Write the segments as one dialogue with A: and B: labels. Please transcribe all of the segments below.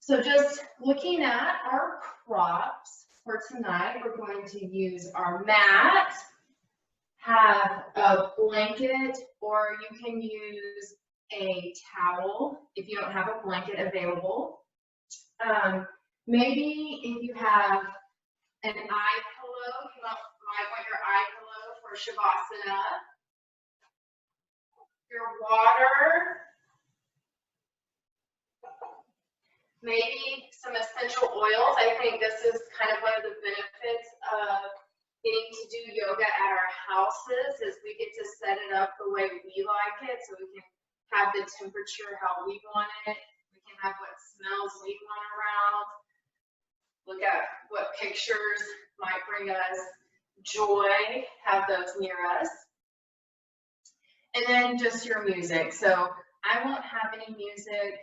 A: So just looking at our props for tonight, we're going to use our mat, have a blanket, or you can use a towel if you don't have a blanket available. Maybe if you have an eye pillow, you might want your eye pillow for Shavasana. Your water. Maybe some essential oils. I think this is kind of one of the benefits of getting to do yoga at our houses is we get to set it up the way we like it, so we can have the temperature how we want it. We can have what smells we want around. Look at what pictures might bring us joy, have those near us. And then just your music. So I won't have any music.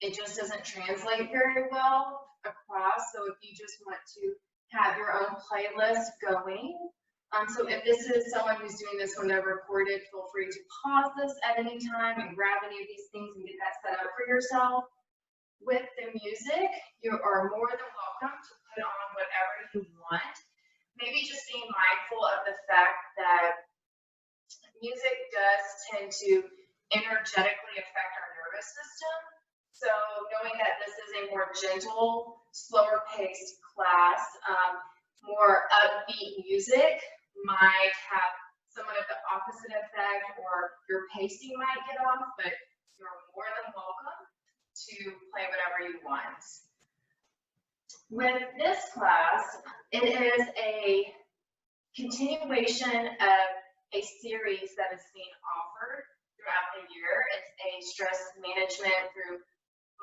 A: It just doesn't translate very well across. So if you just want to have your own playlist going. So if this is someone who's doing this when they're recorded, feel free to pause this at any time and grab any of these things and get that set up for yourself. With the music, you are more than welcome to put on whatever you want. Maybe just being mindful of the fact that music does tend to energetically affect our nervous system. So knowing that this is a more gentle, slower paced class, more upbeat music might have somewhat of the opposite effect, or your pacing might get off, but you're more than welcome to play whatever you want. With this class, it is a continuation of a series that is being offered throughout the year. It's a stress management through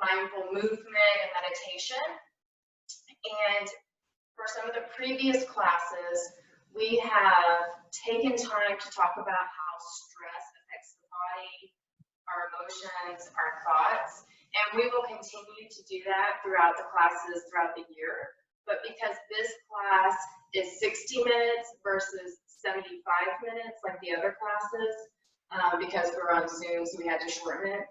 A: mindful movement and meditation. And for some of the previous classes, we have taken time to talk about how stress affects the body, our emotions, our thoughts, and we will continue to do that throughout the classes throughout the year. But because this class is 60 minutes versus 75 minutes like the other classes, because we're on Zoom, so we had to shorten it,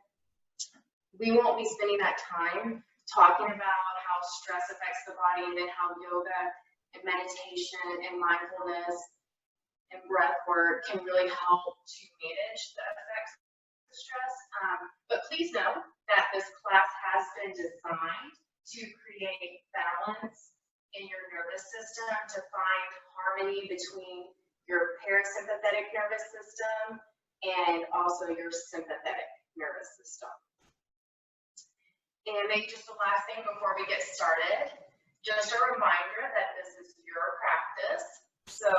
A: we won't be spending that time talking about how stress affects the body, and then how yoga and meditation and mindfulness and breath work can really help to manage the effects of stress. But please know that this class has been designed to create balance in your nervous system, to find harmony between your parasympathetic nervous system and also your sympathetic nervous system. And maybe just the last thing before we get started, just a reminder that this is your practice. So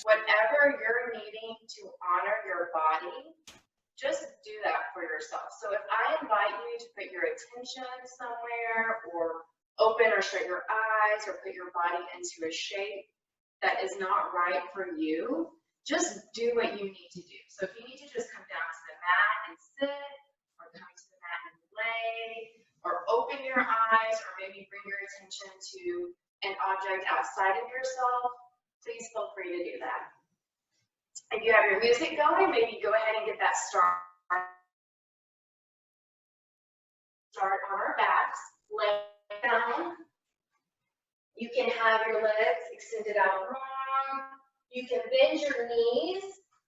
A: whatever you're needing to honor your body, just do that for yourself. So if I invite you to put your attention somewhere, or open or shut your eyes, or put your body into a shape that is not right for you, just do what you need to do. So if you need to just come down to the mat and sit, or come to the mat and lay, or open your eyes, or maybe bring your attention to an object outside of yourself, please feel free to do that. If you have your music going, maybe go ahead and get that start on our backs. Lay down. You can have your legs extended out long. You can bend your knees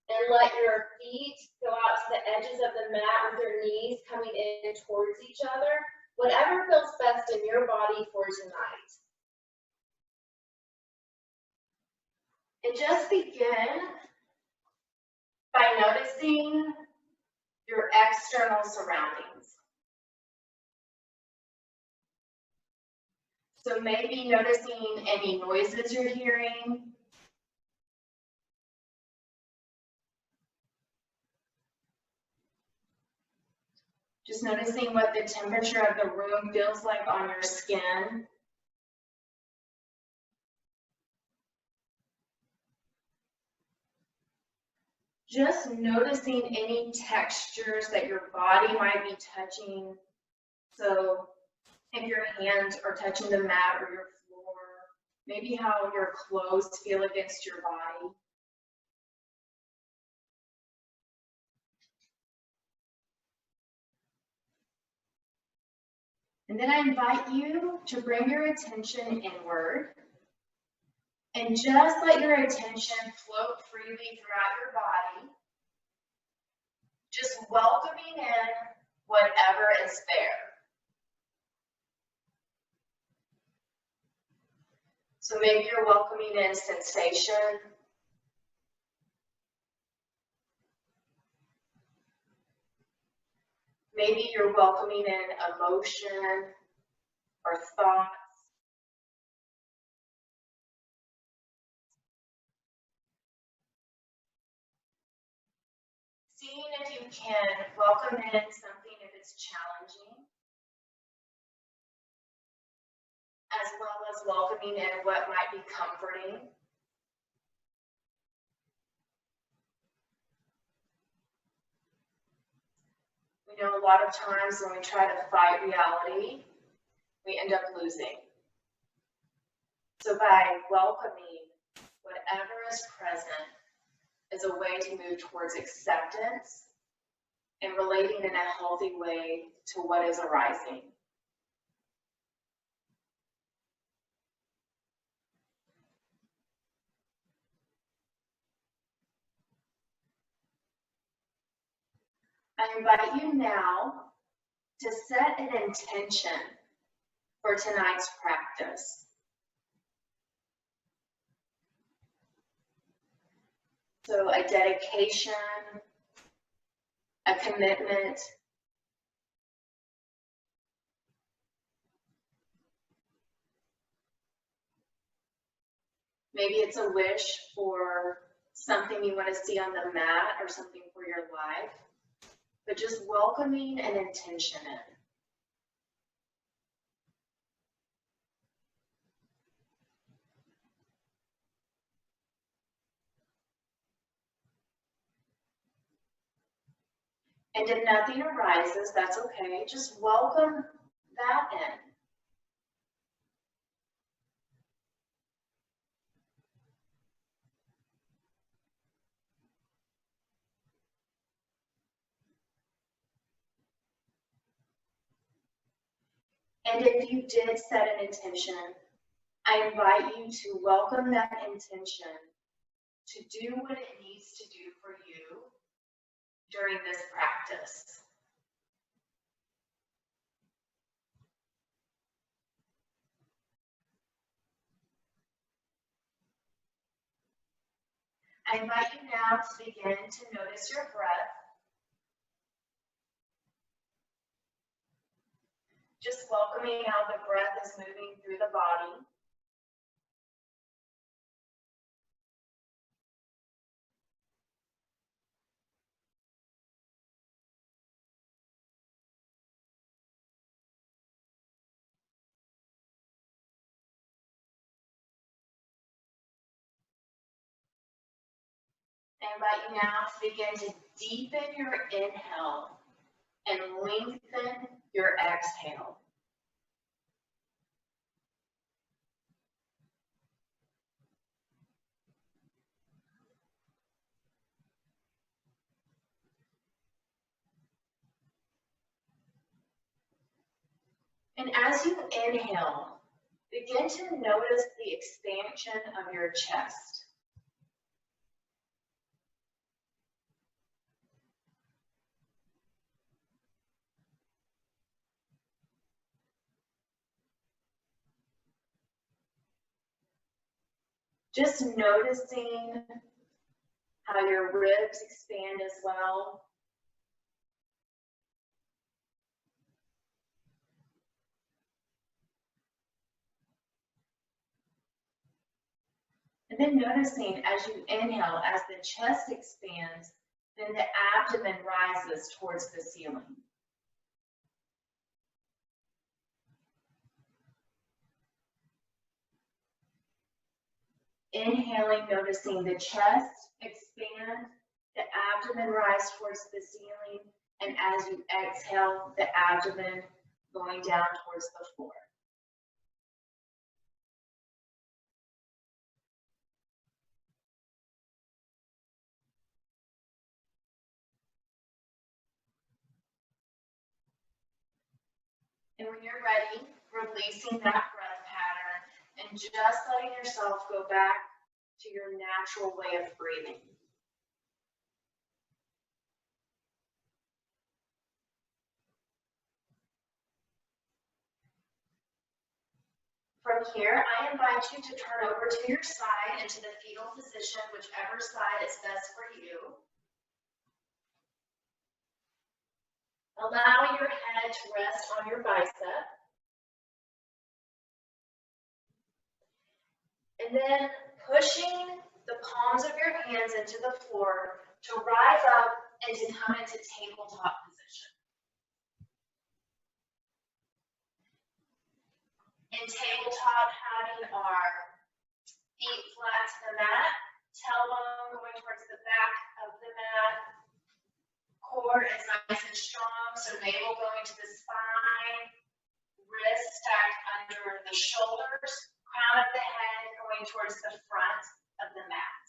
A: and let your feet go out to the edges of the mat with your knees coming in towards each other. Whatever feels best in your body for tonight. And just begin by noticing your external surroundings. So maybe noticing any noises you're hearing. Just noticing what the temperature of the room feels like on your skin. Just noticing any textures that your body might be touching. So if your hands are touching the mat or your floor, maybe how your clothes feel against your body. And then I invite you to bring your attention inward and just let your attention float freely throughout your body, just welcoming in whatever is there. So maybe you're welcoming in sensation. Maybe you're welcoming in emotion or thoughts. Seeing if you can welcome in something if it's challenging, as well as welcoming in what might be comforting. We know a lot of times when we try to fight reality, we end up losing. So by welcoming whatever is present is a way to move towards acceptance and relating in a healthy way to what is arising. I invite you now to set an intention for tonight's practice. So a dedication, a commitment, maybe it's a wish for something you want to see on the mat or something for your life, but just welcoming an intention in. And if nothing arises, that's okay. Just welcome that in. And if you did set an intention, I invite you to welcome that intention to do what it needs to do for you during this practice. I invite you now to begin to notice your breath. Just welcoming how the breath is moving through the body. I invite you now to begin to deepen your inhale and lengthen your exhale. And as you inhale, begin to notice the expansion of your chest. Just noticing how your ribs expand as well. And then noticing as you inhale, as the chest expands, then the abdomen rises towards the ceiling. Inhaling, noticing the chest expand, the abdomen rise towards the ceiling, and as you exhale, the abdomen going down towards the floor. And when you're ready, releasing that breath pattern and just letting yourself go back to your natural way of breathing. From here, I invite you to turn over to your side into the fetal position, whichever side is best for you. Allow your head to rest on your bicep. And then pushing the palms of your hands into the floor to rise up and to come into tabletop position. In tabletop, having our feet flat to the mat, tailbone going towards the back of the mat, core is nice and strong, so navel going to the spine, wrists stacked under the shoulders, crown of the head going towards the front of the mat.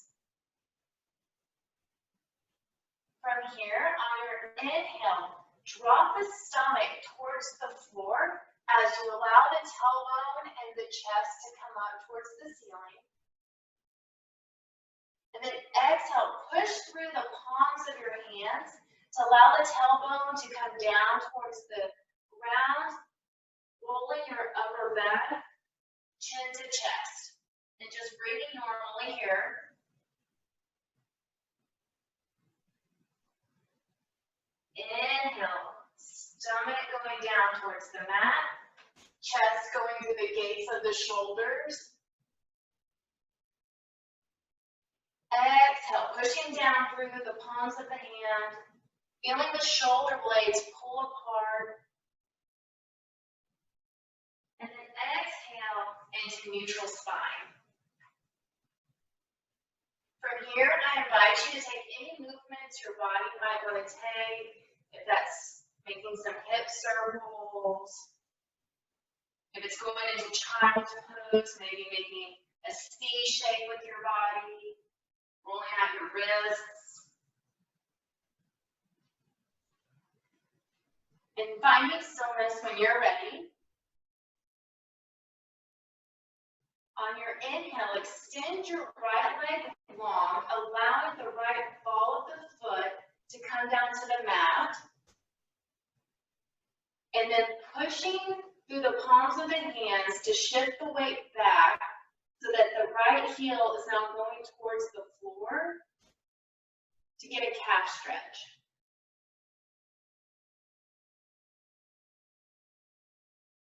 A: From here, on your inhale, drop the stomach towards the floor as you allow the tailbone and the chest to come up towards the ceiling. And then exhale, push through the palms of your hands to allow the tailbone to come down towards the ground, rolling your upper back, chin to chest. And just breathing normally here. Inhale, stomach going down towards the mat, chest going through the gates of the shoulders. Exhale, pushing down through the palms of the hand, feeling the shoulder blades pull apart. And then exhale into neutral spine. From here, I invite you to take any movements your body might want to take, if that's making some hip circles, if it's going into child's pose, maybe making a C shape with your body, rolling out your wrists. And finding stillness when you're ready. On your inhale, extend your right leg long, allowing the right ball of the foot to come down to the mat. And then pushing through the palms of the hands to shift the weight back so that the right heel is now going towards the floor to get a calf stretch.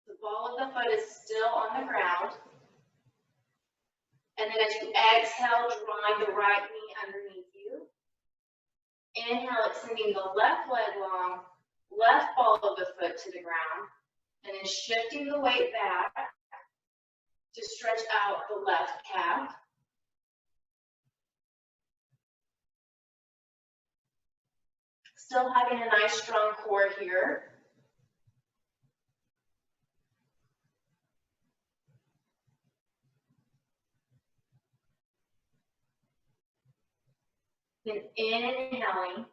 A: The ball of the foot is still on the ground. And then as you exhale, drawing the right knee underneath you. Inhale, extending the left leg long, left ball of the foot to the ground. And then shifting the weight back to stretch out the left calf. Still having a nice strong core here. Then inhaling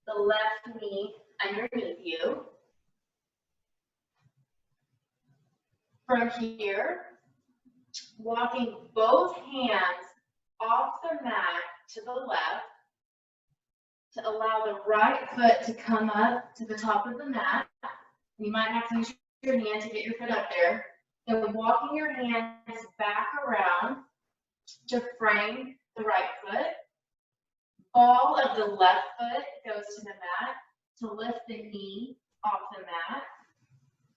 A: the left knee underneath you. From here, walking both hands off the mat to the left to allow the right foot to come up to the top of the mat. You might have to use your hand to get your foot up there. Then walking your hands back around to frame the right foot. Ball of the left foot goes to the mat to lift the knee off the mat.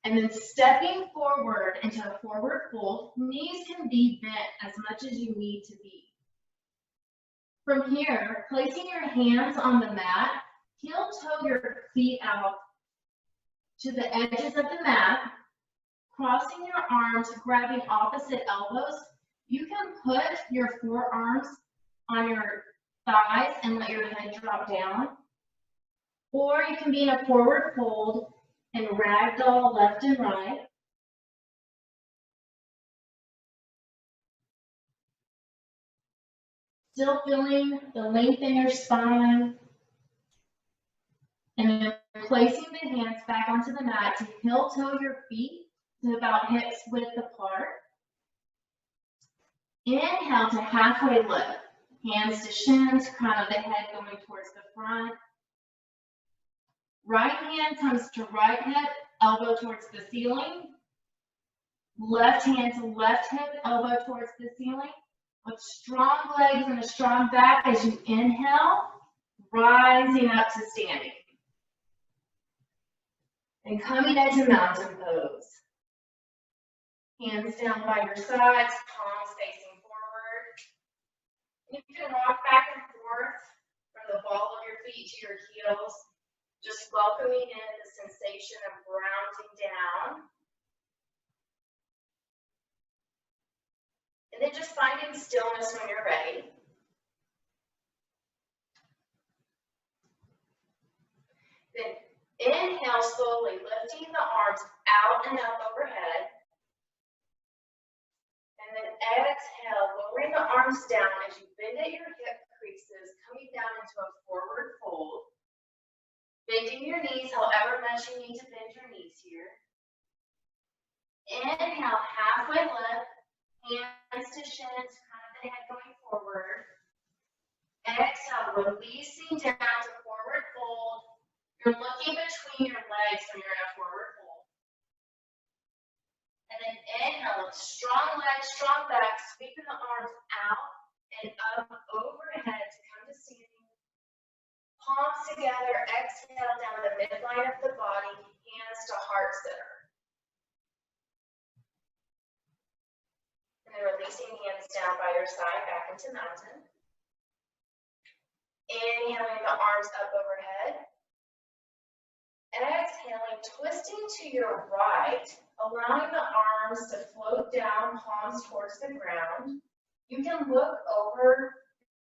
A: And then stepping forward into a forward fold, knees can be bent as much as you need to be. From here, placing your hands on the mat, heel toe your feet out to the edges of the mat, crossing your arms, grabbing opposite elbows. You can put your forearms on your thighs and let your head drop down. Or you can be in a forward fold and ragdoll left and right. Still feeling the length in your spine And then placing the hands back onto the mat to heel toe your feet to about hips width apart. Inhale to halfway lift. Hands to shins, crown of the head going towards the front. Right hand comes to right hip, elbow towards the ceiling. Left hand to left hip, elbow towards the ceiling. With strong legs and a strong back as you inhale, rising up to standing. And coming into mountain pose. Hands down by your sides, palms facing forward. You can rock back and forth from the ball of your feet to your heels, just welcoming in the sensation of grounding down. And then just finding stillness when you're ready. Then inhale slowly, lifting the arms out and up overhead. And then exhale, lowering the arms down as you bend at your hip creases, coming down into a forward fold. Bending your knees however much you need to bend your knees here. Inhale, halfway lift, hands to shins, crown of the head going forward. Exhale, releasing down to forward fold. You're looking between your legs when you're in a forward fold. And then inhale, strong legs, strong back, sweeping the arms out and up overhead to come to standing. Palms together, exhale down the midline of the body, hands to heart center. And then releasing hands down by your side, back into mountain. Inhaling the arms up overhead. Exhaling, twisting to your right, allowing the arms to float down, palms towards the ground. You can look over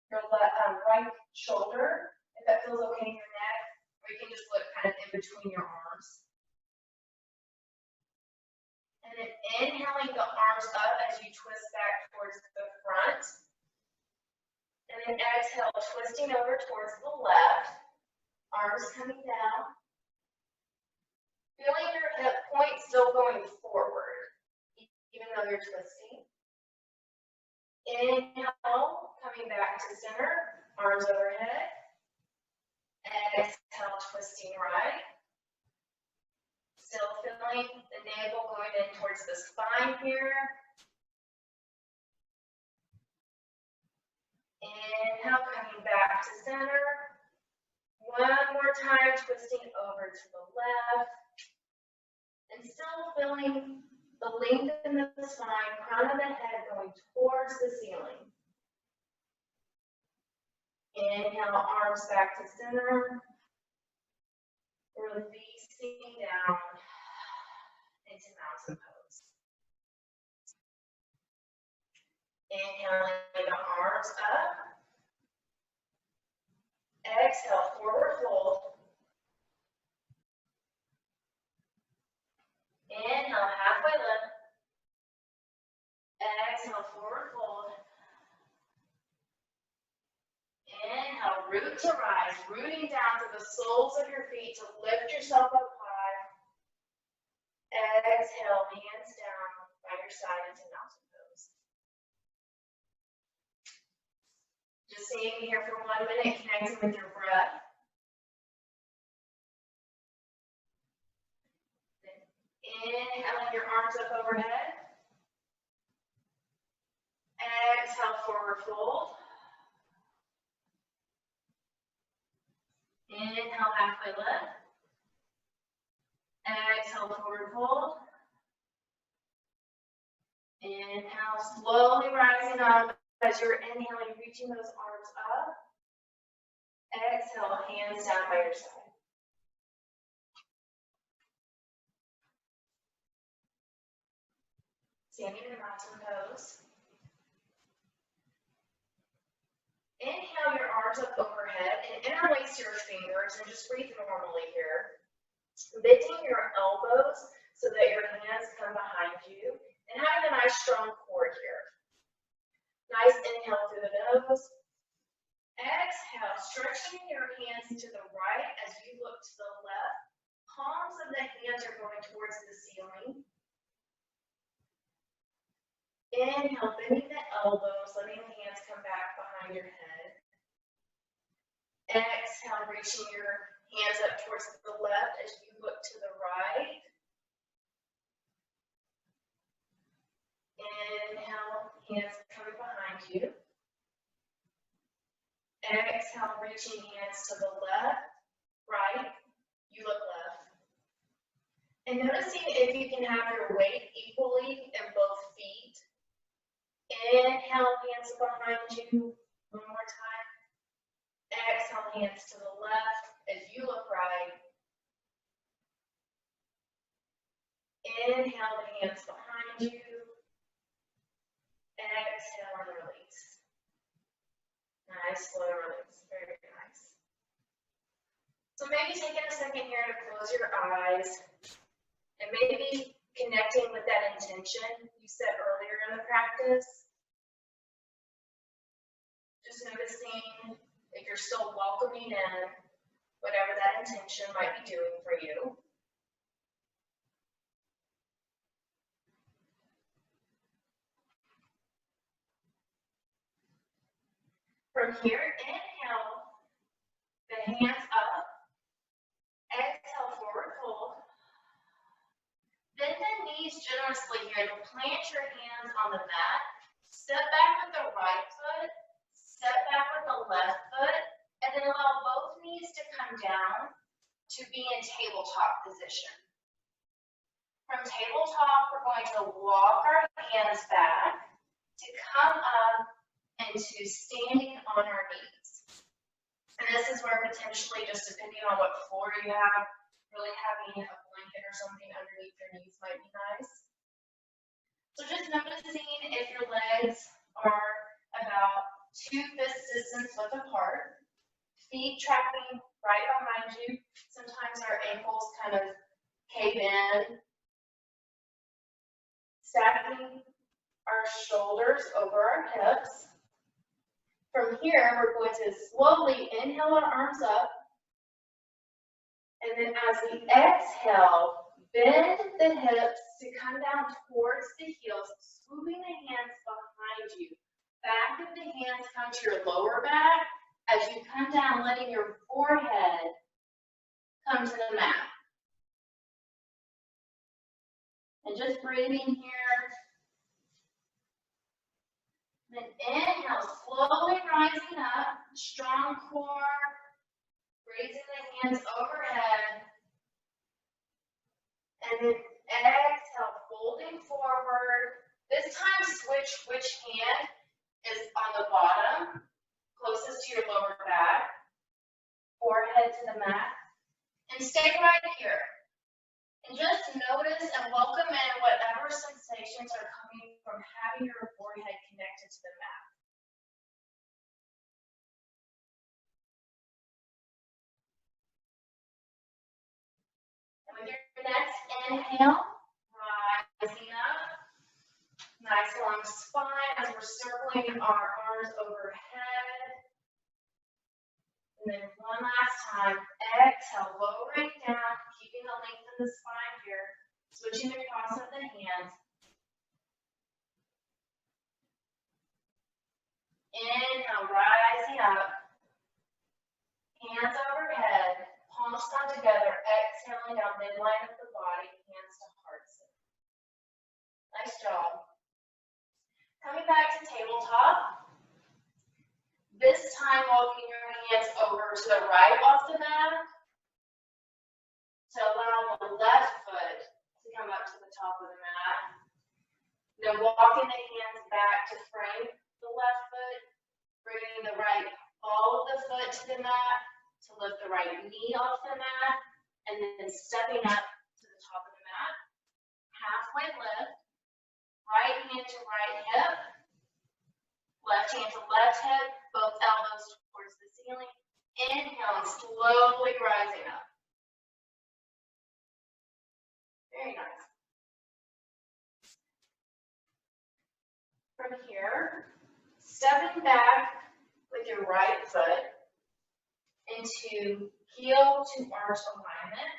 A: your right shoulder if that feels okay in your neck, or you can just look kind of in between your arms. And then inhaling the arms up as you twist back towards the front. And then exhale, twisting over towards the left, arms coming down. Feeling your hip point still going forward, even though you're twisting. Inhale, coming back to center, arms overhead. Exhale, twisting right. Still feeling the navel going in towards the spine here. Inhale, coming back to center. One more time, twisting over to the left. And still feeling the length in the spine, crown of the head going towards the ceiling. Inhale, arms back to center. Releasing down into mountain pose. Inhaling the arms up. Exhale, forward fold. Inhale, halfway lift. Exhale, forward fold. Inhale, root to rise, rooting down to the soles of your feet to lift yourself up high. Exhale, hands down by your side into mountain pose. Just staying here for 1 minute, connecting with your breath. Inhaling your arms up overhead. Exhale, forward fold. Inhale, halfway lift. Exhale, forward fold. Inhale, slowly rising up as you're inhaling, reaching those arms up. Exhale, hands down by your side. Standing in mountain pose. Inhale your arms up overhead and interlace your fingers and just breathe normally here. Bending your elbows so that your hands come behind you and having a nice strong core here. Nice inhale through the nose. Exhale, stretching your hands to the right as you look to the left. Palms of the hands are going towards the ceiling. Inhale, bending the elbows, letting the hands come back behind your head. Exhale, reaching your hands up towards the left as you look to the right. Inhale, hands coming behind you. Exhale, reaching hands to the left, right, you look left. And noticing if you can have your weight equally in both feet. Inhale, hands behind you, one more time. Exhale, hands to the left as you look right. Inhale, the hands behind you. Exhale and release. Nice, slow release, very nice. So maybe taking a second here to close your eyes and maybe connecting with that intention you set earlier in the practice. Just noticing if you're still welcoming in whatever that intention might be doing for you. From here, inhale, the hands up. Exhale, forward fold. Bend the knees generously here to plant your hands on the mat. Step back with the right foot, step back with the left foot, and then allow both knees to come down to be in tabletop position. From tabletop, we're going to walk our hands back to come up into standing on our knees. And this is where potentially, just depending on what floor you have, really having a blanket or something underneath your knees might be nice. So just noticing if your legs are about 2 fist distance width apart, feet tracking right behind you. Sometimes our ankles kind of cave in. Stacking our shoulders over our hips. From here, we're going to slowly inhale our arms up. And then as we exhale, bend the hips to come down towards the heels, swooping the hands behind you. Back of the hands come to your lower back. As you come down, letting your forehead come to the mat. And just breathing here. Then inhale, slowly rising up, strong core, raising the hands overhead. And then exhale, folding forward. This time switch which hand is on the bottom, closest to your lower back, forehead to the mat. And stay right here. And just notice and welcome in whatever sensations are coming from having your forehead connected to the mat. And with your next inhale, rising up, nice long spine as we're circling our arms overhead. And then one last time, exhale, lowering down, keeping the length of the spine here, switching the cross of the hands. Inhale, rising up, hands overhead, palms come together, exhaling down midline of the body, hands to heart center. Nice job. Coming back to tabletop. This time, walking your hands over to the right off the mat to allow the left foot to come up to the top of the mat. Then walking the hands back to frame the left foot, bringing the right ball of the foot to the mat to lift the right knee off the mat, and then stepping up to the top of the mat. Halfway lift, right hand to right hip, left hand to left hip, both elbows towards the ceiling. Inhaling, slowly rising up. Very nice. From here, stepping back with your right foot into heel to arch alignment.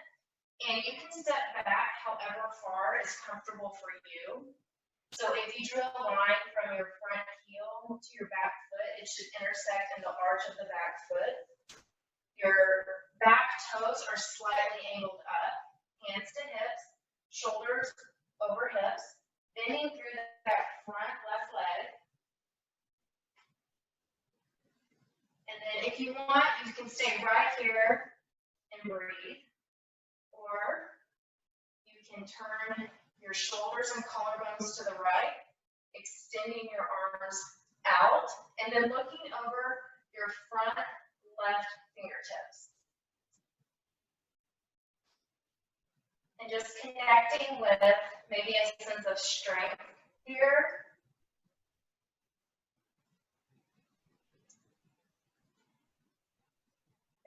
A: And you can step back however far is comfortable for you. So if you drew a line from your front heel to your back foot, it should intersect in the arch of the back foot. Your back toes are slightly angled up, hands to hips, shoulders over hips, bending through that front left leg. And then if you want, you can stay right here and breathe. Or you can turn your shoulders and collarbones to the right, extending your arms out, and then looking over your front left fingertips. And just connecting with maybe a sense of strength here.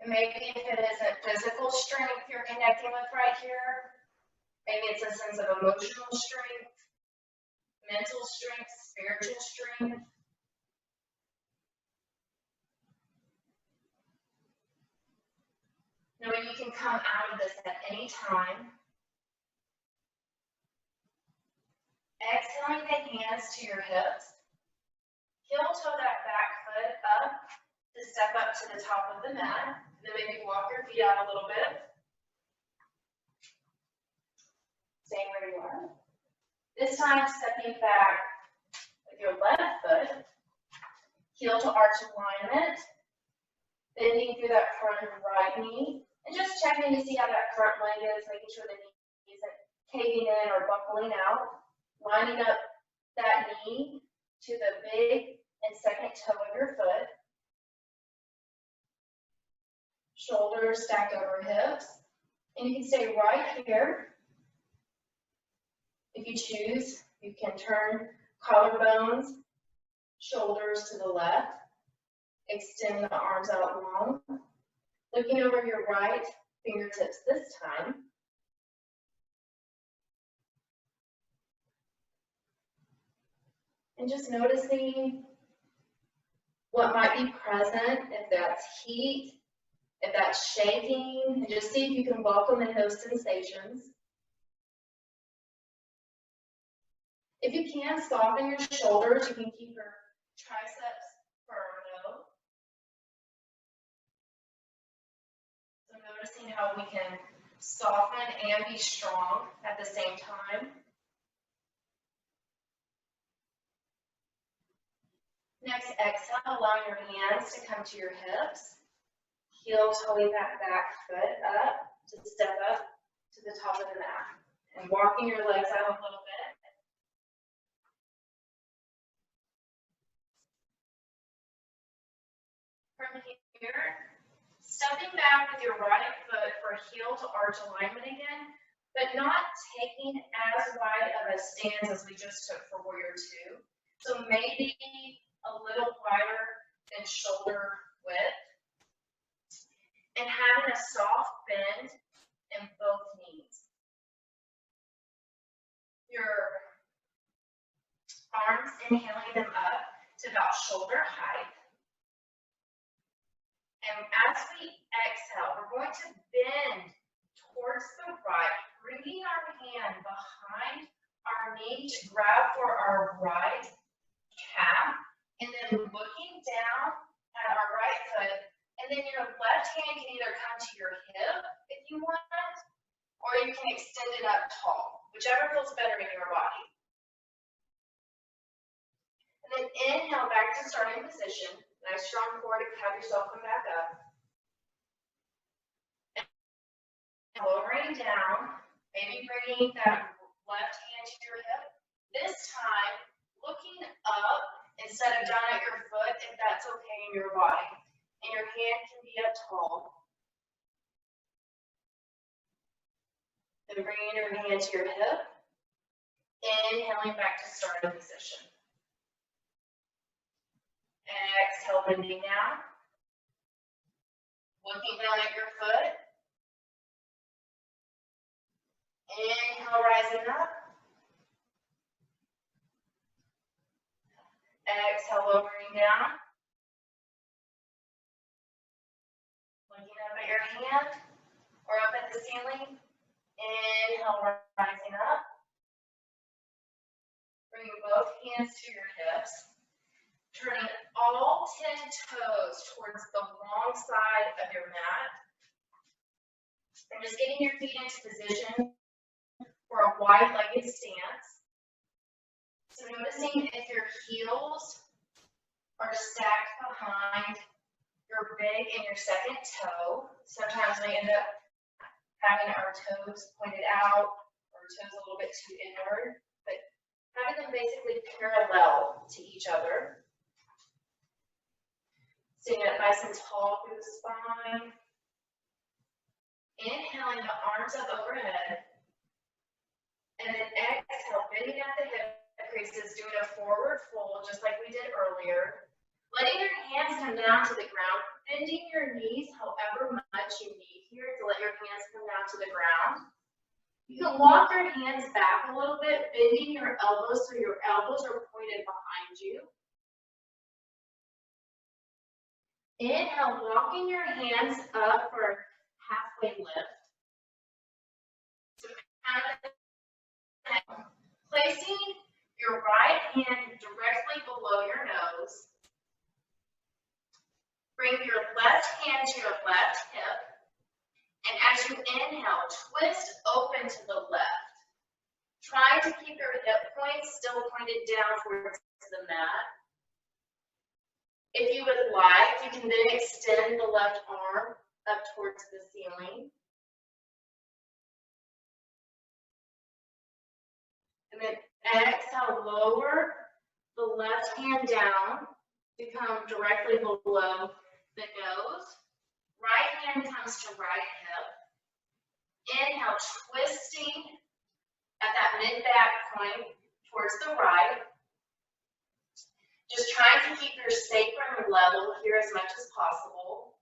A: And maybe if it isn't physical strength you're connecting with right here, maybe it's a sense of emotional strength, mental strength, spiritual strength. Knowing you can come out of this at any time. Exhaling the hands to your hips. Heel toe that back foot up to step up to the top of the mat. Then maybe walk your feet out a little bit. Staying where you are. This time, stepping back with your left foot, heel to arch alignment, bending through that front right knee, and just checking to see how that front leg is, making sure the knee isn't caving in or buckling out, lining up that knee to the big and second toe of your foot. Shoulders stacked over hips, and you can stay right here. If you choose, you can turn collarbones, shoulders to the left, extend the arms out long, looking over your right fingertips this time. And just noticing what might be present, if that's heat, if that's shaking, and just see if you can welcome in those sensations. If you can, soften your shoulders. You can keep your triceps firm though. So noticing how we can soften and be strong at the same time. Next, exhale, allowing your hands to come to your hips. Heel toeing that back foot up to step up to the top of the mat. And walking your legs out a little bit. From here, stepping back with your right foot for heel to arch alignment again, but not taking as wide of a stance as we just took for Warrior Two. So maybe a little wider than shoulder width. And having a soft bend in both knees. Your arms, inhaling them up to about shoulder height. And as we exhale, we're going to bend towards the right, bringing our hand behind our knee to grab for our right calf, and then looking down at our right foot. And then your left hand can either come to your hip if you want, or you can extend it up tall, whichever feels better in your body. And then inhale back to starting position. Nice strong core to have yourself come back up. And lowering down, maybe bringing that left hand to your hip. This time, looking up instead of down at your foot, if that's okay in your body. And your hand can be up tall. Then bringing your hand to your hip. Inhaling back to starting position. Exhale, bending down. Looking down at your foot. Inhale, rising up. Exhale, lowering down. Looking up at your hand or up at the ceiling. Inhale, rising up. Bringing both hands to your hips. Turning all 10 toes towards the long side of your mat. And just getting your feet into position for a wide-legged stance. So noticing if your heels are stacked behind your big and your second toe. Sometimes we end up having our toes pointed out or toes a little bit too inward, but having them basically parallel to each other. Sitting up nice and tall through the spine. Inhaling the arms up overhead. And then exhale, bending at the hip creases, doing a forward fold just like we did earlier. Letting your hands come down to the ground, bending your knees however much you need here to let your hands come down to the ground. You can walk your hands back a little bit, bending your elbows so your elbows are pointed behind you. Inhale, walking your hands up for halfway lift. So placing your right hand directly below your nose. Bring your left hand to your left hip. And as you inhale, twist open to the left. Try to keep your hip points still pointed down towards the mat. If you would like, you can then extend the left arm up towards the ceiling. And then exhale, lower the left hand down to come directly below the nose. Right hand comes to right hip. Inhale, twisting at that mid-back point towards the right. Just trying to keep your sacrum level here as much as possible.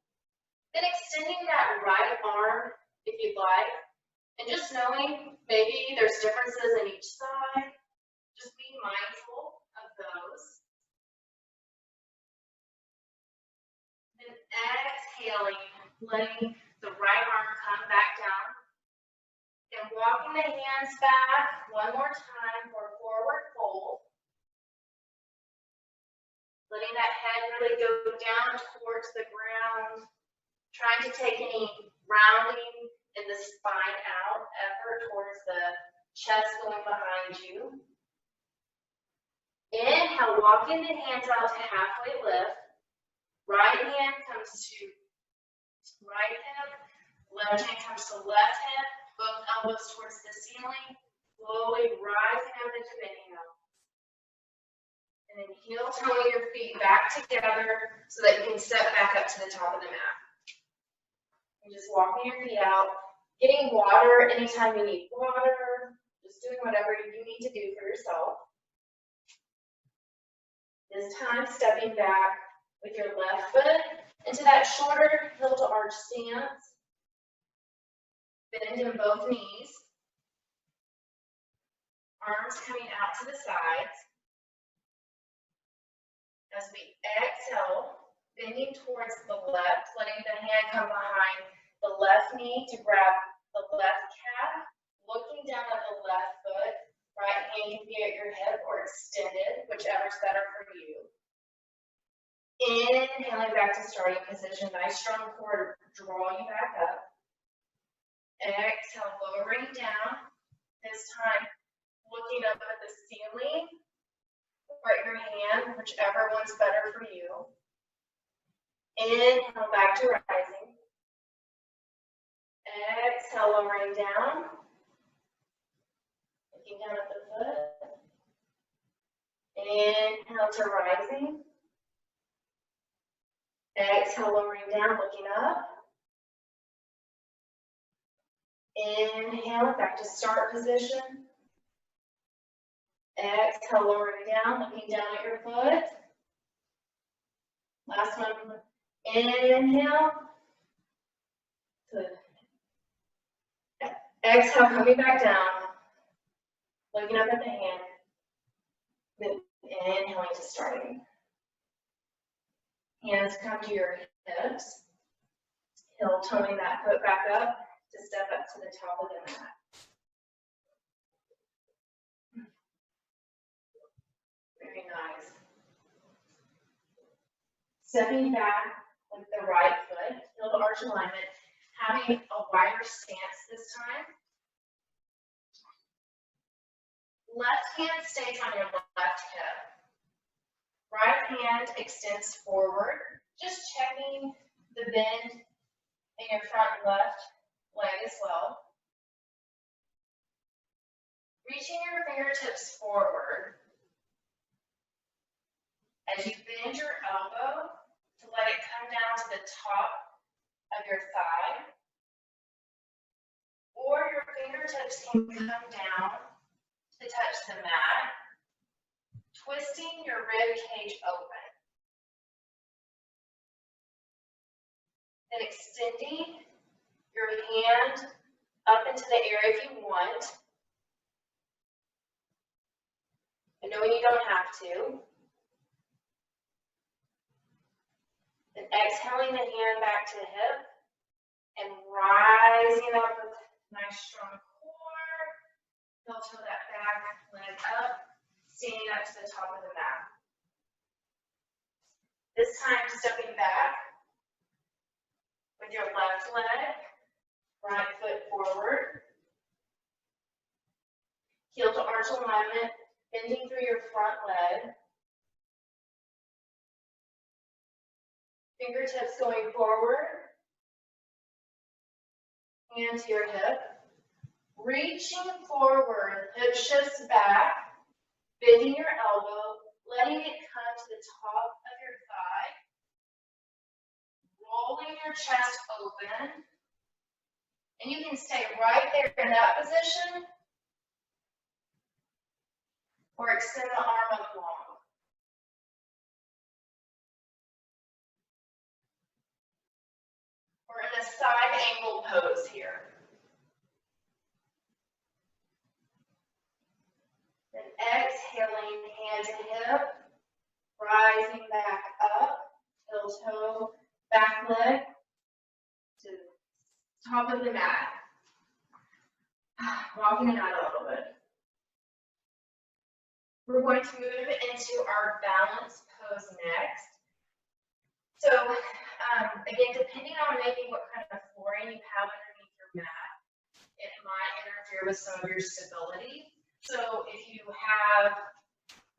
A: Then extending that right arm if you'd like. And just knowing maybe there's differences in each side. Just be mindful of those. Then exhaling, letting the right arm come back down. And walking the hands back one more time for a forward fold. Letting that head really go down towards the ground. Trying to take any rounding in the spine out, effort towards the chest going behind you. Inhale, walking the hands out to halfway lift. Right hand comes to right hip. Left hand comes to left hip. Both elbows towards the ceiling. Slowly rising up into inhale. And then heel toeing your feet back together so that you can step back up to the top of the mat. And just walking your feet out, getting water anytime you need water, just doing whatever you need to do for yourself. This time, stepping back with your left foot into that shorter heel to arch stance. Bend in both knees. Arms coming out to the sides. As we exhale, bending towards the left, letting the hand come behind the left knee to grab the left calf, looking down at the left foot, right hand can be at your hip or extended, whichever's better for you. Inhaling back to starting position, nice strong core to draw you back up. Exhale, lowering down, this time looking up at the ceiling. Or at your hand, whichever one's better for you. Inhale back to rising. Exhale, lowering down. Looking down at the foot. Inhale to rising. Exhale, lowering down, looking up. Inhale, back to start position. Exhale, lowering down, looking down at your foot. Last one. Inhale. Good. Exhale, coming back down. Looking up at the hand. Then inhaling to starting. Hands come to your hips. Heel toeing that foot back up to step up to the top of the mat. Very nice. Stepping back with the right foot, heel to arch alignment, having a wider stance this time. Left hand stays on your left hip. Right hand extends forward, just checking the bend in your front left leg as well. Reaching your fingertips forward as you bend your elbow to let it come down to the top of your thigh. Or your fingertips can come down to touch the mat, twisting your rib cage open. Then extending your hand up into the air if you want. And knowing you don't have to. Then exhaling the hand back to the hip and rising up with a nice strong core. Heel toe that back leg up, standing up to the top of the mat. This time stepping back with your left leg, right foot forward. Heel to arch alignment, bending through your front leg. Fingertips going forward. Hand to your hip. Reaching forward, hip shifts back, bending your elbow, letting it come to the top of your thigh. Rolling your chest open. And you can stay right there in that position or extend the arm up long. We're in a side angle pose here. Then exhaling, hand to hip, rising back up, heel toe, back leg to top of the mat. Walking it out a little bit. We're going to move into our balance pose next. So again, depending on maybe what kind of flooring you have underneath your mat, it might interfere with some of your stability. So if you have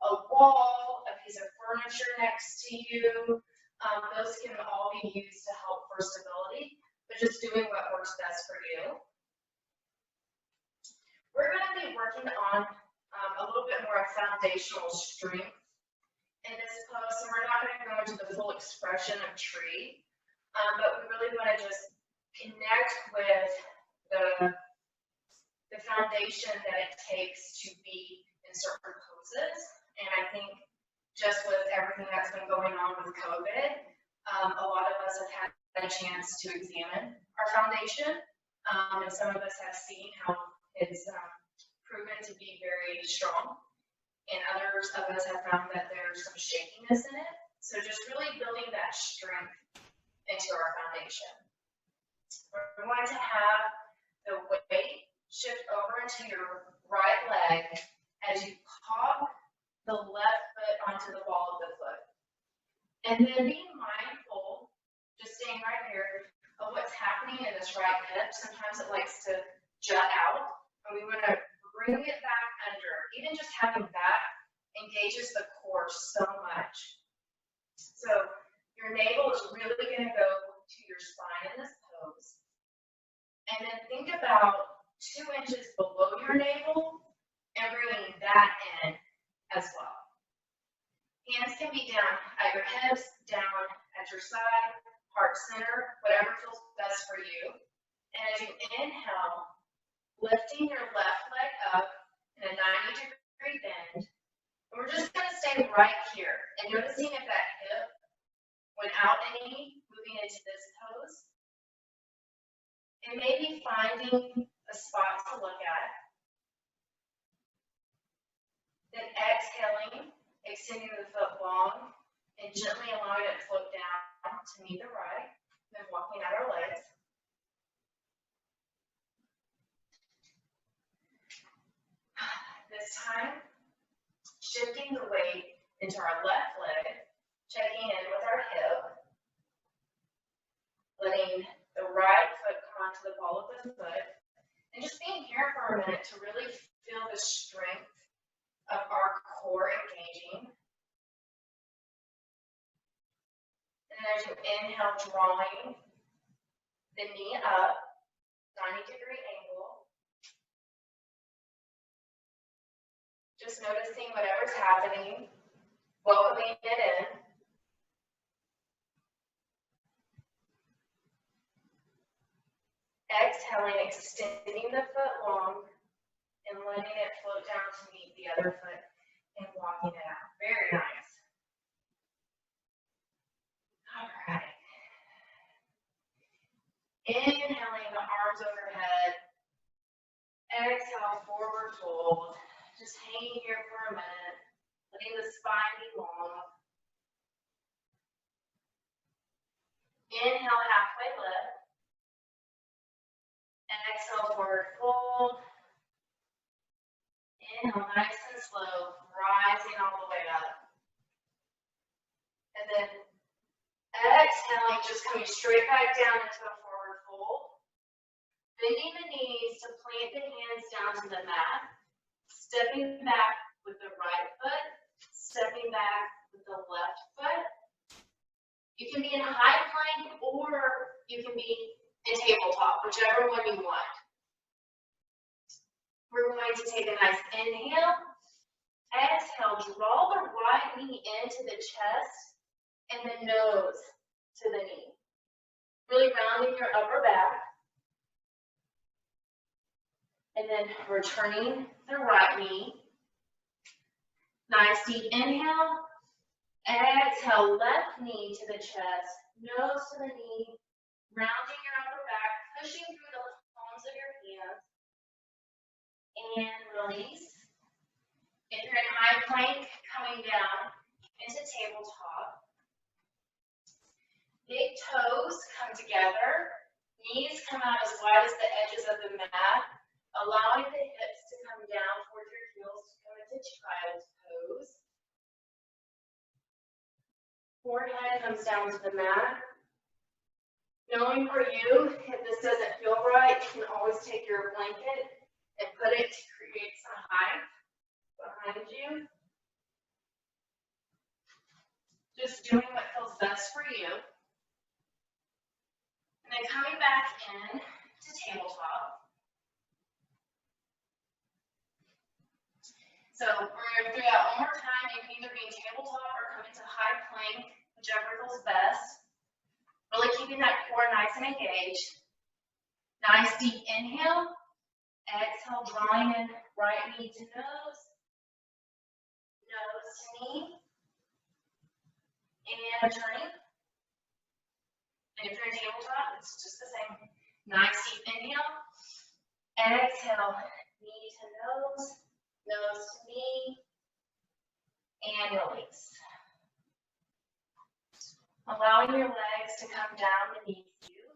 A: a wall, a piece of furniture next to you, those can all be used to help for stability, but just doing what works best for you. We're going to be working on a little bit more foundational strength in this pose, so we're not going to go into the full expression of tree, but we really want to just connect with the foundation that it takes to be in certain poses. And I think just with everything that's been going on with COVID, a lot of us have had a chance to examine our foundation, and some of us have seen how it's proven to be very strong, and others of us have found that there's some shakiness in it. So just really building that strength into our foundation. We're going to have the weight shift over into your right leg as you pop the left foot onto the ball of the foot. And then being mindful, just staying right here, of what's happening in this right hip. Sometimes it likes to jut out, and we want to bring it back under. Even just having that engages the core so much. So your navel is really going to go to your spine in this pose. And then think about 2 inches below your navel and bringing that in as well. Hands can be down at your hips, down at your side, heart center, whatever feels best for you. And as you inhale, lifting your left leg up in a 90-degree bend. And we're just going to stay right here and noticing if that hip went out any, moving into this pose. And maybe finding a spot to look at. Then exhaling, extending the foot long, and gently allowing it to float down to meet the right, then walking out our legs. time, shifting the weight into our left leg, checking in with our hip, letting the right foot come onto the ball of the foot, and just being here for a minute to really feel the strength of our core engaging. And then as you inhale, drawing the knee up, 90-degree angle. Just noticing whatever's happening, welcoming it in. Exhaling, extending the foot long and letting it float down to meet the other foot and walking it out. Very nice. All right. Inhaling the arms overhead. Exhale, forward fold. Just hanging here for a minute, letting the spine be long. Inhale, halfway lift. Exhale, forward fold. Inhale, nice and slow, rising all the way up. And then exhaling, just coming straight back down into a forward fold. Bending the knees to plant the hands down to the mat. Stepping back with the right foot. Stepping back with the left foot. You can be in high plank or you can be in tabletop, whichever one you want. We're going to take a nice inhale. Exhale, draw the right knee into the chest and the nose to the knee. Really rounding your upper back. And then returning the right knee. Nice deep inhale. Exhale, left knee to the chest, nose to the knee, rounding your upper back, pushing through the palms of your hands. And release. If you're in high plank, coming down into tabletop. Big toes come together. Knees come out as wide as the edges of the mat, allowing the hips to come down towards your heels to come into child's pose. Forehead comes down to the mat. Knowing for you, if this doesn't feel right, you can always take your blanket and put it to create some height behind you. Just doing what feels best for you. And then coming back in to tabletop. So we're going to do that one more time. You can either be in tabletop or come into high plank, whichever feels best. Really keeping that core nice and engaged. Nice deep inhale. Exhale, drawing in right knee to nose. Nose to knee. And returning. And if you're in tabletop, it's just the same. Nice deep inhale. Exhale, knee to nose. Nose to knee, and release. Allowing your legs to come down beneath you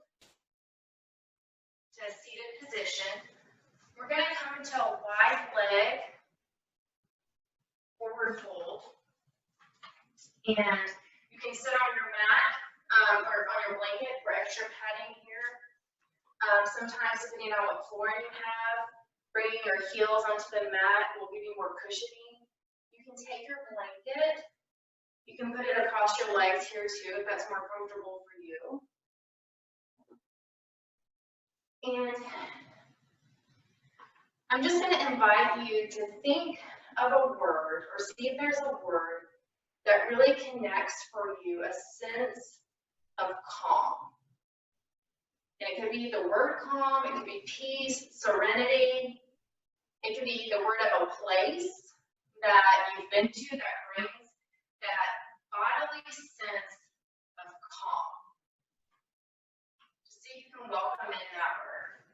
A: to a seated position. We're going to come into a wide leg forward fold. And you can sit on your mat or on your blanket for extra padding here. Sometimes, depending on what flooring you have, bringing your heels onto the mat will give you more cushioning. You can take your blanket. You can put it across your legs here too if that's more comfortable for you. And I'm just going to invite you to think of a word or see if there's a word that really connects for you a sense of calm. And it could be the word calm, it could be peace, serenity. It could be the word of a place that you've been to that brings that bodily sense of calm. Just see if you can welcome in that word.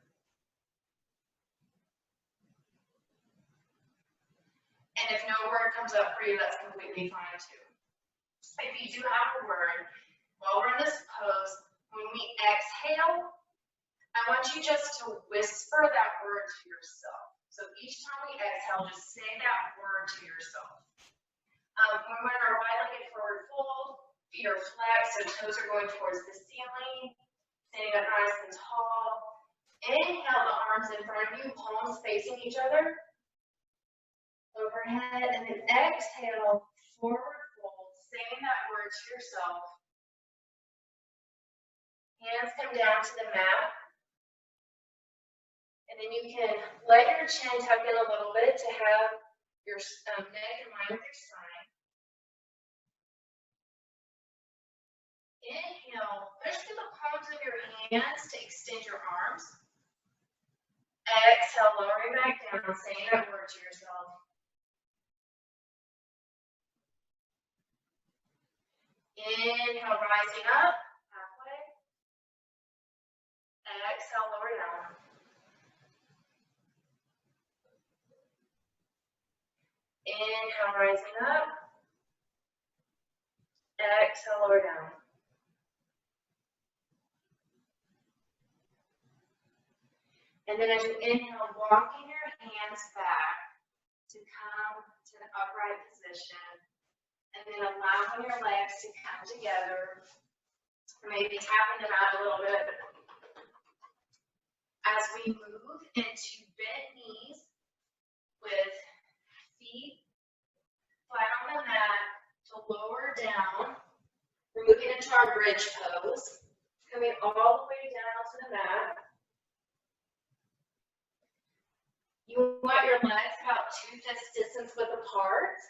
A: And if no word comes up for you, that's completely fine too. If you do have a word, while we're in this pose, when we exhale, I want you just to whisper that word to yourself. So each time we exhale, just say that word to yourself. When we're in our wide-legged forward fold, feet are flexed, so toes are going towards the ceiling, standing up nice and tall. Inhale the arms in front of you, palms facing each other, overhead, and then exhale, forward fold, saying that word to yourself. Hands come down to the mat. And then you can let your chin tuck in a little bit to have your neck in line with your spine. Inhale, push through the palms of your hands to extend your arms. Exhale, lowering back down, saying that word to yourself. Inhale, rising up, halfway. Exhale, lower down. Inhale, rising up. Exhale, lower down. And then as you inhale, walking your hands back to come to the upright position. And then allowing your legs to come together. Maybe tapping them out a little bit. As we move into bent knees with feet flat on the mat to lower down. We're moving into our bridge pose. Coming all the way down to the mat. You want your legs about 2 fists distance width apart.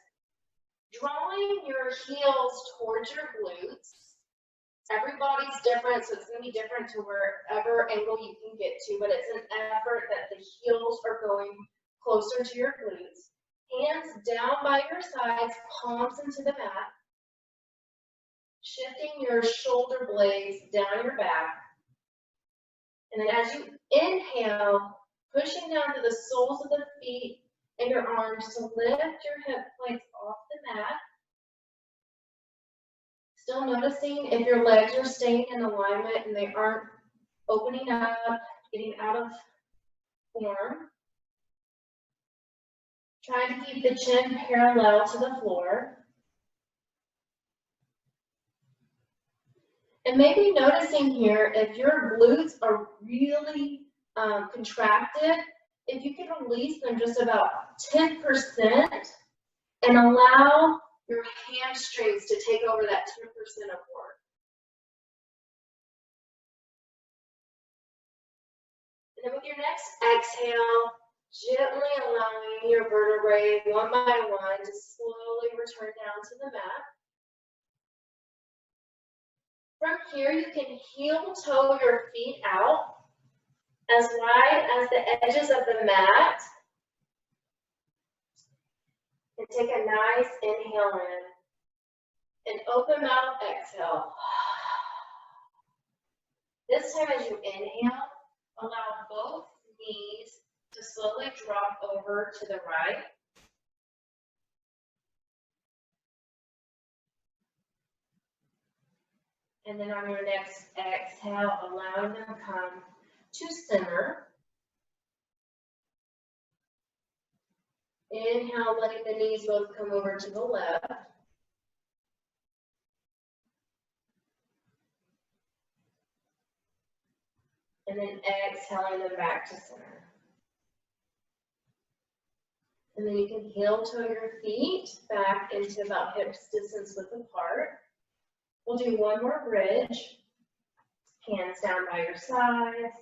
A: Drawing your heels towards your glutes. Everybody's different, so it's going to be different to wherever angle you can get to, but it's an effort that the heels are going closer to your glutes. Hands down by your sides, palms into the mat. Shifting your shoulder blades down your back. And then as you inhale, pushing down to the soles of the feet and your arms to lift your hip points off the mat. Still noticing if your legs are staying in alignment and they aren't opening up, getting out of form. Trying to keep the chin parallel to the floor. And maybe noticing here if your glutes are really contracted, if you can release them just about 10% and allow your hamstrings to take over that 10% of work. And then with your next exhale, gently allowing your vertebrae one by one to slowly return down to the mat. From here, you can heel toe your feet out as wide as the edges of the mat. And take a nice inhale in. And open mouth exhale. This time as you inhale, allow both knees to slowly drop over to the right. And then on your next exhale, allowing them to come to center. Inhale, letting the knees both come over to the left. And then exhaling them back to center. And then you can heel toe your feet back into about hip distance width apart. We'll do one more bridge. Hands down by your sides.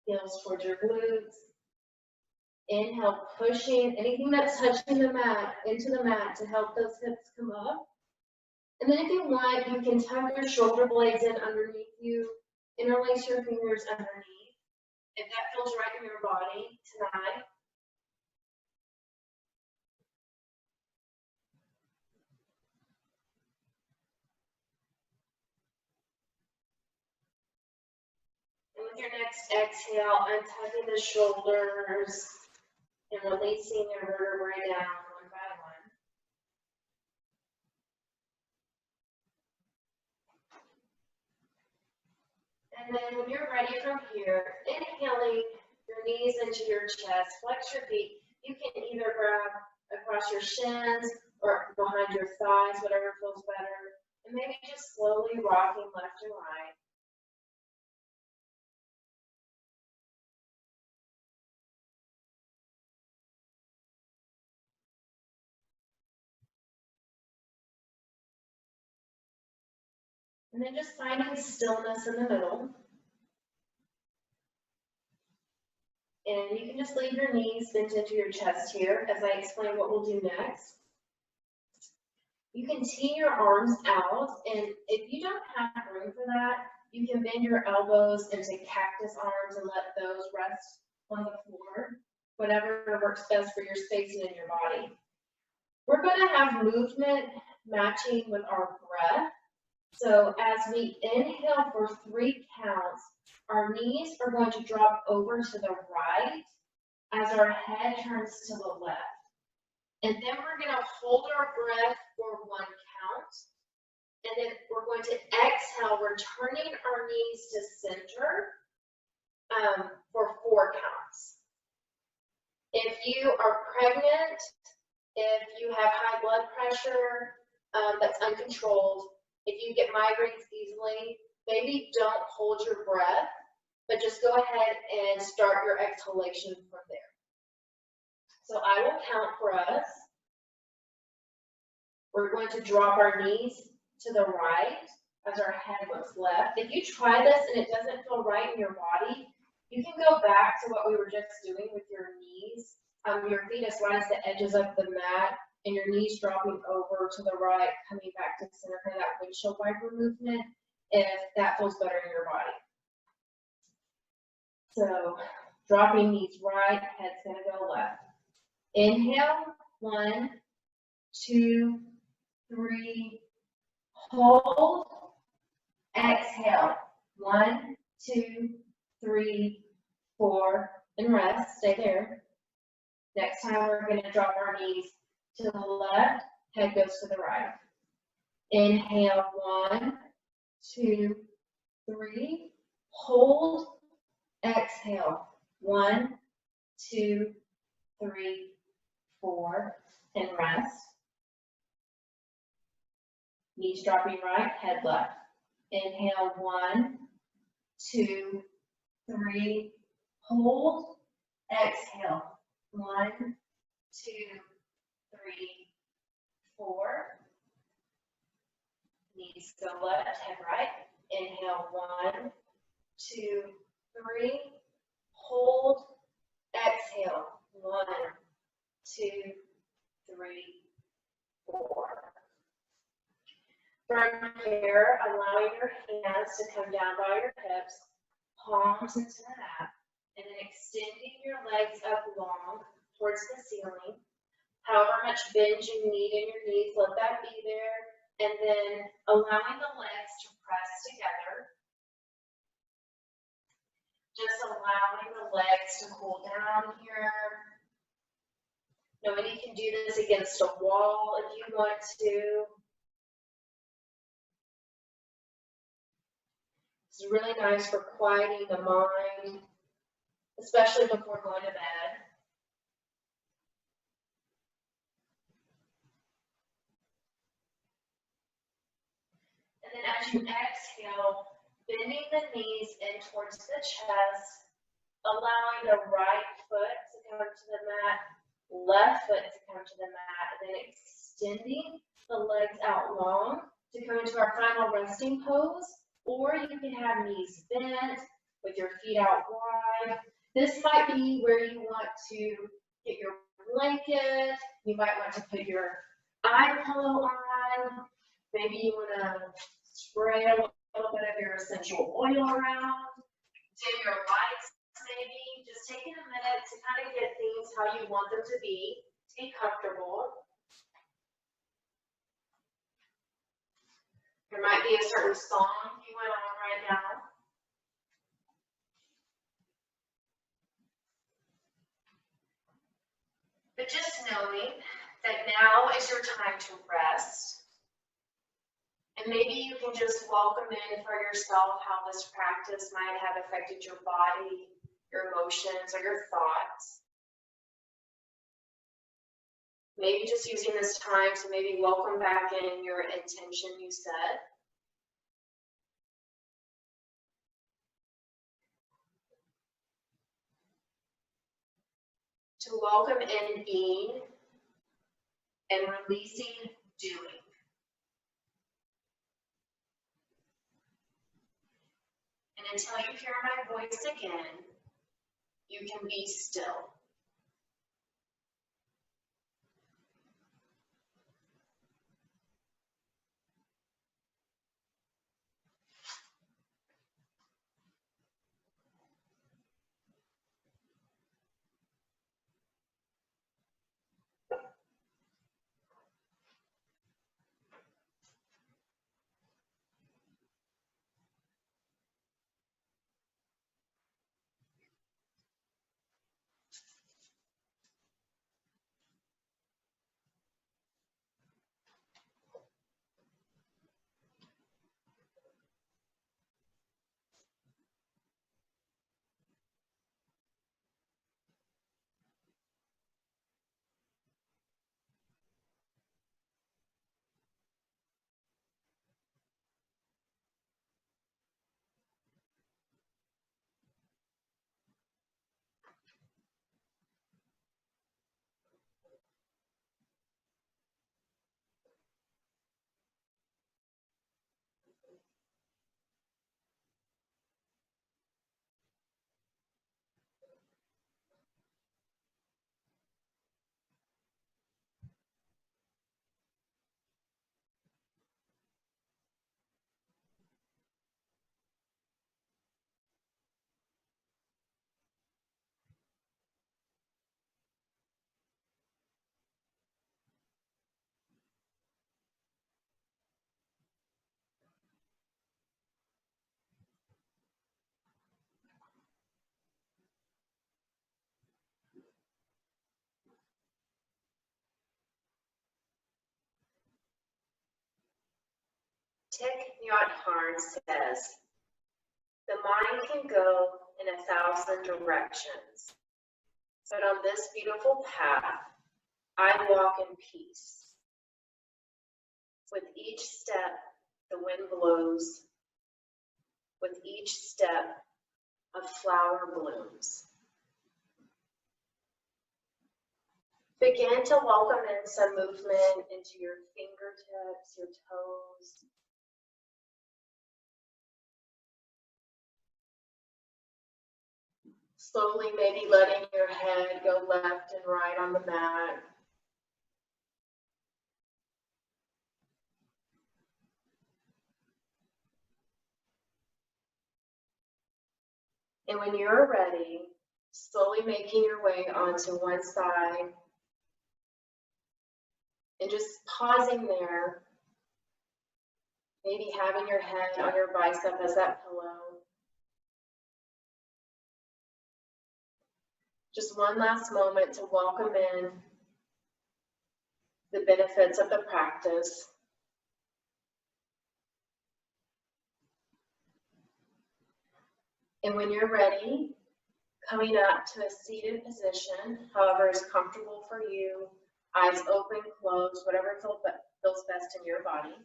A: Heels towards your glutes. Inhale, pushing anything that's touching the mat into the mat to help those hips come up. And then if you want, you can tuck your shoulder blades in underneath you. Interlace your fingers underneath, if that feels right in your body tonight. And with your next exhale, untucking the shoulders and releasing your vertebrae down one by one.
B: And then when you're ready from here, inhaling your knees into your chest, flex your feet. You can either grab across your shins or behind your thighs, whatever feels better. And maybe just slowly rocking left and right. And then just finding stillness in the middle. And you can just leave your knees bent into your chest here as I explain what we'll do next. You can tee your arms out, and if you don't have room for that, you can bend your elbows into cactus arms and let those rest on the floor, whatever works best for your spacing in your body. We're going to have movement matching with our breath. So as we inhale for 3 counts, our knees are going to drop over to the right as our head turns to the left. And then we're going to hold our breath for 1 count. And then we're going to exhale, returning our knees to center for 4 counts. If you are pregnant, if you have high blood pressure that's uncontrolled, if you get migraines easily, maybe don't hold your breath, but just go ahead and start your exhalation from there. So I will count for us. We're going to drop our knees to the right as our head looks left. If you try this and it doesn't feel right in your body, you can go back to what we were just doing with your knees, your feet as wide as the edges of the mat, and your knees dropping over to the right, coming back to center, kind of that windshield wiper movement, if that feels better in your body. So dropping knees right, head's gonna go left. Inhale, 1, 2, 3, hold, exhale, 1, 2, 3, 4, and rest, stay there. Next time we're gonna drop our knees to the left, head goes to the right. Inhale, 1, 2, 3, hold, exhale, 1, 2, 3, 4, and rest. Knees dropping right, head left. Inhale, 1, 2, 3, hold, exhale, 1, 2, 3, 4. Knees go left, head right. Inhale, 1, 2, 3, hold, exhale, 1, 2, 3, 4. From here, allowing your hands to come down by your hips, palms into the mat, and then extending your legs up long towards the ceiling. However much bend you need in your knees, let that be there. And then allowing the legs to press together. Just allowing the legs to cool down here. Nobody can do this against a wall if you want to. It's really nice for quieting the mind, especially before going to bed. And then as you exhale, bending the knees in towards the chest, allowing the right foot to come to the mat, left foot to come to the mat, and then extending the legs out long to come into our final resting pose. Or you can have knees bent with your feet out wide. This might be where you want to get your blanket. You might want to put your eye pillow on. Maybe you want to spray a little bit of your essential oil around. Dim your lights, maybe. Just taking a minute to kind of get things how you want them to be comfortable. There might be a certain song you want on right now. But just knowing that now is your time to rest And maybe you can just welcome in for yourself how this practice might have affected your body, your emotions, or your thoughts. Maybe just using this time to maybe welcome back in your intention you set. To welcome in being and releasing doing. And until you hear my voice again, you can be still. Thich Nhat Hanh says, the mind can go in 1,000 directions, but on this beautiful path, I walk in peace. With each step, the wind blows. With each step, a flower blooms. Begin to welcome in some movement into your fingertips, your toes. Slowly, maybe letting your head go left and right on the mat. And when you're ready, slowly making your way onto one side and just pausing there, maybe having your head on your bicep as that pillow. Just one last moment to welcome in the benefits of the practice. And when you're ready, coming up to a seated position, however is comfortable for you, eyes open, closed, whatever feels best in your body.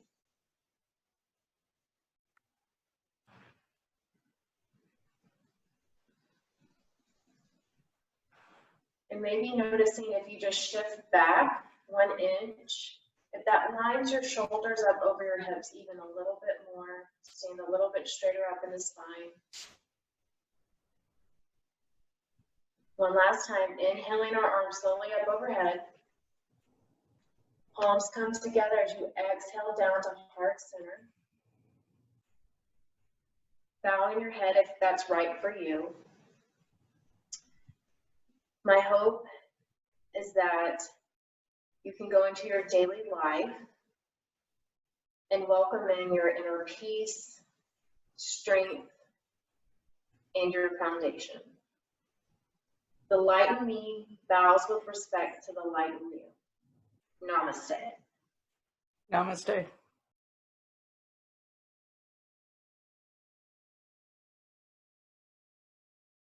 B: And maybe noticing if you just shift back 1 inch, if that lines your shoulders up over your hips even a little bit more, stand a little bit straighter up in the spine. One last time, inhaling our arms slowly up overhead. Palms come together as you exhale down to heart center. Bowing your head if that's right for you. My hope is that you can go into your daily life and welcome in your inner peace, strength, and your foundation. The light in me bows with respect to the light in you. Namaste.
C: Namaste.